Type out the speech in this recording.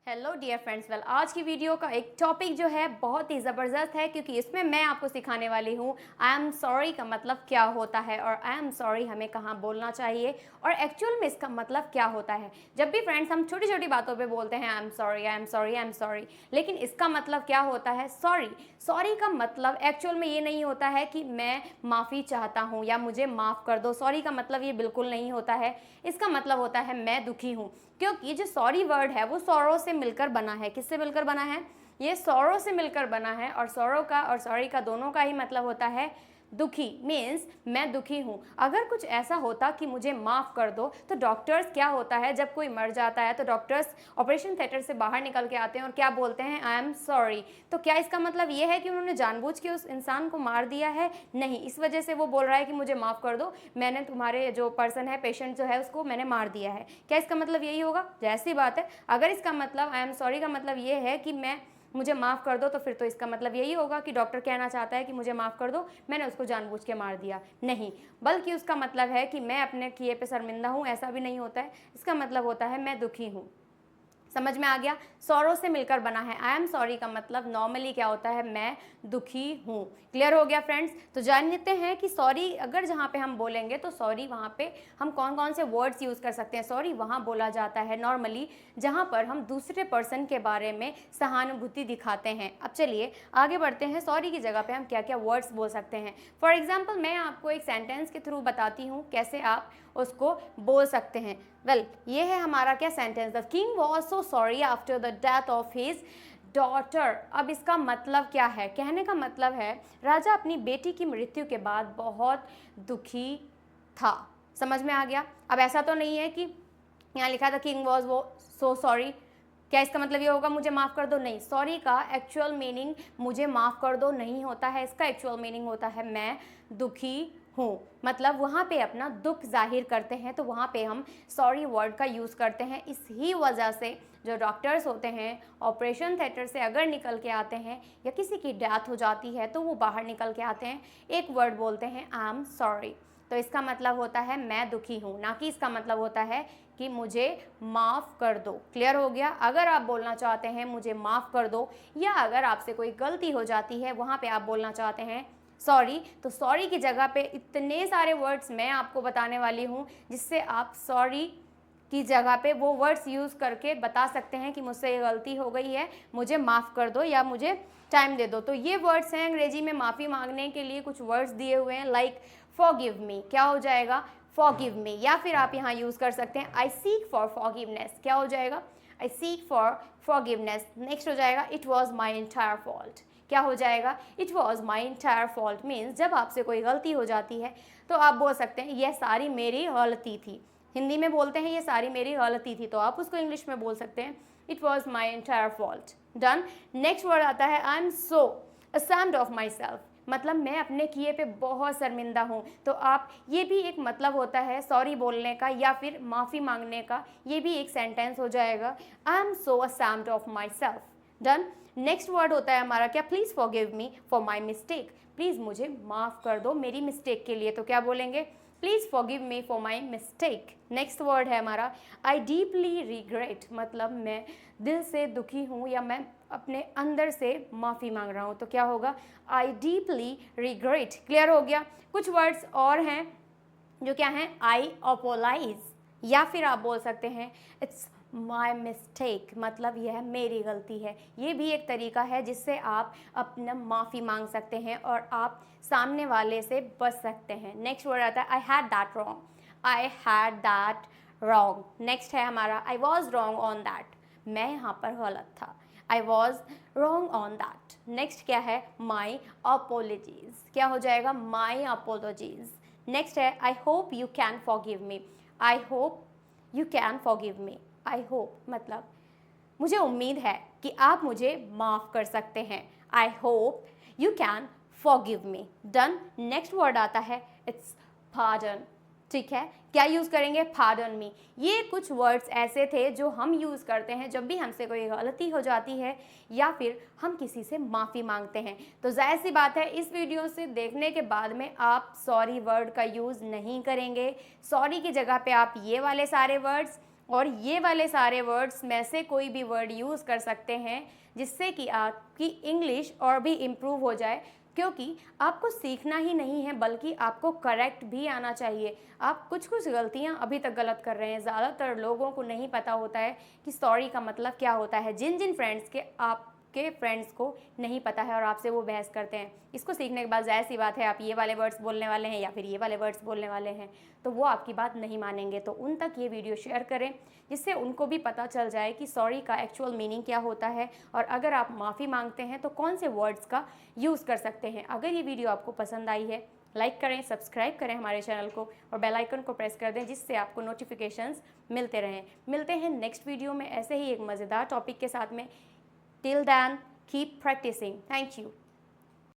Hello dear friends, well आज की video का एक टॉपिक जो है बहुत ही ज़बरदस्त है, क्योंकि इसमें मैं आपको सिखाने वाली हूँ आई एम सॉरी का मतलब क्या होता है और आई एम सॉरी हमें कहाँ बोलना चाहिए और एक्चुअल में इसका मतलब क्या होता है। जब भी फ्रेंड्स हम छोटी छोटी बातों पे बोलते हैं I am sorry, I am sorry, I am sorry, लेकिन इसका मतलब क्या होता है सॉरी। सॉरी का मतलब एक्चुअल में ये नहीं होता है कि मैं माफ़ी चाहता हूँ या मुझे माफ़ कर दो। सॉरी का मतलब ये बिल्कुल नहीं होता है। इसका मतलब होता है मैं दुखी हूँ, क्योंकि जो सॉरी वर्ड है वो सॉरो से मिलकर बना है। किससे मिलकर बना है? ये सॉरो से मिलकर बना है और सॉरो का और सॉरी का दोनों का ही मतलब होता है दुखी। मीन्स मैं दुखी हूँ। अगर कुछ ऐसा होता कि मुझे माफ़ कर दो, तो डॉक्टर्स क्या होता है जब कोई मर जाता है तो डॉक्टर्स ऑपरेशन थिएटर से बाहर निकल के आते हैं और क्या बोलते हैं? I am sorry. तो क्या इसका मतलब ये है कि उन्होंने जानबूझ के उस इंसान को मार दिया है? नहीं, इस वजह से वो बोल रहा है कि मुझे माफ़ कर दो, मैंने तुम्हारे जो पर्सन है, पेशेंट जो है, उसको मैंने मार दिया है। क्या इसका मतलब यही होगा? जैसी बात है, अगर इसका मतलब आई एम सॉरी का मतलब ये है कि मुझे माफ़ कर दो, तो फिर तो इसका मतलब यही होगा कि डॉक्टर कहना चाहता है कि मुझे माफ़ कर दो, मैंने उसको जानबूझ के मार दिया। नहीं, बल्कि उसका मतलब है कि मैं अपने किए पे शर्मिंदा हूँ। ऐसा भी नहीं होता है। इसका मतलब होता है मैं दुखी हूँ। समझ में आ गया? सॉरो से मिलकर बना है। आई एम सॉरी का मतलब नॉर्मली क्या होता है? मैं दुखी हूँ। क्लियर हो गया फ्रेंड्स? तो जान लेते हैं कि सॉरी अगर जहाँ पे हम बोलेंगे तो सॉरी वहाँ पे हम कौन कौन से वर्ड्स यूज़ कर सकते हैं। सॉरी वहाँ बोला जाता है नॉर्मली जहाँ पर हम दूसरे पर्सन के बारे में सहानुभूति दिखाते हैं। अब चलिए आगे बढ़ते हैं। सॉरी की जगह पे हम क्या क्या वर्ड्स बोल सकते हैं। फॉर एग्जाम्पल मैं आपको एक सेंटेंस के थ्रू बताती हूँ कैसे आप उसको बोल सकते हैं। वेल, ये है हमारा क्या sentence? The king was so sorry after the death of his daughter. अब इसका मतलब क्या है? कहने का मतलब है राजा अपनी बेटी की मृत्यु के बाद बहुत दुखी था। समझ में आ गया? अब ऐसा तो नहीं है कि यहाँ लिखा था किंग वॉज वो सो सॉरी, क्या इसका मतलब ये होगा मुझे माफ़ कर दो? नहीं, सॉरी का एक्चुअल मीनिंग मुझे माफ़ कर दो नहीं होता है। इसका एक्चुअल मीनिंग होता है मैं दुखी हूँ। मतलब वहाँ पे अपना दुख जाहिर करते हैं, तो वहाँ पे हम सॉरी वर्ड का यूज़ करते हैं। इस ही वजह से जो डॉक्टर्स होते हैं ऑपरेशन थिएटर से अगर निकल के आते हैं या किसी की डेथ हो जाती है तो वो बाहर निकल के आते हैं, एक वर्ड बोलते हैं आई एम सॉरी। तो इसका मतलब होता है मैं दुखी हूँ, ना कि इसका मतलब होता है कि मुझे माफ़ कर दो। क्लियर हो गया? अगर आप बोलना चाहते हैं मुझे माफ़ कर दो, या अगर आपसे कोई गलती हो जाती है वहाँ पे आप बोलना चाहते हैं सॉरी, तो सॉरी की जगह पे इतने सारे वर्ड्स मैं आपको बताने वाली हूँ जिससे आप सॉरी की जगह पे वो वर्ड्स यूज़ करके बता सकते हैं कि मुझसे ये गलती हो गई है, मुझे माफ़ कर दो या मुझे टाइम दे दो। तो ये वर्ड्स हैं अंग्रेजी में माफ़ी मांगने के लिए कुछ वर्ड्स दिए हुए हैं, लाइक फॉरगिव मी। क्या हो जाएगा? Forgive me. या फिर आप यहाँ यूज़ कर सकते हैं आई सीक फॉर फॉरगिवनेस। क्या हो जाएगा? आई सीक फॉर फॉरगिवनेस। नेक्स्ट हो जाएगा it was my entire fault. क्या हो जाएगा? It was my entire fault. Means जब आपसे कोई गलती हो जाती है तो आप बोल सकते हैं यह सारी मेरी गलती थी। हिंदी में बोलते हैं ये सारी मेरी गलती थी, तो आप उसको इंग्लिश में बोल सकते हैं it was my entire fault. Done. Next word आता है I am so ashamed of my self. मतलब मैं अपने किए पे बहुत शर्मिंदा हूँ। तो आप ये भी एक मतलब होता है सॉरी बोलने का या फिर माफ़ी मांगने का, ये भी एक सेंटेंस हो जाएगा I am so ashamed of my self. Done. Next word होता है हमारा क्या? Please forgive me for my mistake. Please मुझे माफ़ कर दो मेरी मिस्टेक के लिए। तो क्या बोलेंगे? Please forgive me for my mistake. Next word है हमारा आई डीपली रिग्रेट। मतलब मैं दिल से दुखी हूँ या मैं अपने अंदर से माफ़ी मांग रहा हूँ। तो क्या होगा? I deeply regret. क्लियर हो गया? कुछ वर्ड्स और हैं जो क्या हैं? आई अपोलाइज, या फिर आप बोल सकते हैं इट्स माई मिस्टेक। मतलब यह मेरी गलती है। ये भी एक तरीका है जिससे आप अपना माफ़ी मांग सकते हैं और आप सामने वाले से बच सकते हैं। नेक्स्ट वर्ड आता है I had that wrong. I had that wrong. Next है हमारा I was wrong on that. मैं यहाँ पर गलत था। I was wrong on that. Next क्या है? माई अपोलॉजीज। क्या हो जाएगा? माई अपोलॉजीज। नेक्स्ट है I hope you can forgive me. I hope you can forgive me. I hope मतलब मुझे उम्मीद है कि आप मुझे माफ़ कर सकते हैं। I hope you can forgive me. Done. Next word आता है इट्स पार्डन। ठीक है, क्या यूज़ करेंगे? Pardon me. ये कुछ वर्ड्स ऐसे थे जो हम यूज़ करते हैं जब भी हमसे कोई गलती हो जाती है या फिर हम किसी से माफ़ी मांगते हैं। तो जाहिर सी बात है इस वीडियो से देखने के बाद में आप सॉरी वर्ड का यूज़ नहीं करेंगे। सॉरी की जगह पे आप ये वाले सारे वर्ड्स और ये वाले सारे वर्ड्स में से कोई भी वर्ड यूज़ कर सकते हैं जिससे कि आपकी इंग्लिश और भी इम्प्रूव हो जाए, क्योंकि आपको सीखना ही नहीं है बल्कि आपको करेक्ट भी आना चाहिए। आप कुछ गलतियां अभी तक गलत कर रहे हैं। ज़्यादातर लोगों को नहीं पता होता है कि सॉरी का मतलब क्या होता है। जिन जिन फ्रेंड्स के आपके फ्रेंड्स को नहीं पता है और आपसे वो बहस करते हैं, इसको सीखने के बाद ज़ाहिर सी बात है आप ये वाले वर्ड्स बोलने वाले हैं या फिर ये वाले वर्ड्स बोलने वाले हैं, तो वो आपकी बात नहीं मानेंगे। तो उन तक ये वीडियो शेयर करें जिससे उनको भी पता चल जाए कि सॉरी का एक्चुअल मीनिंग क्या होता है, और अगर आप माफ़ी मांगते हैं तो कौन से वर्ड्स का यूज़ कर सकते हैं। अगर ये वीडियो आपको पसंद आई है, लाइक करें, सब्सक्राइब करें हमारे चैनल को और बेल आइकन को प्रेस कर दें जिससे आपको नोटिफिकेशंस मिलते रहें। मिलते हैं नेक्स्ट वीडियो में ऐसे ही एक मज़ेदार टॉपिक के साथ में। Till then keep practicing. Thank you.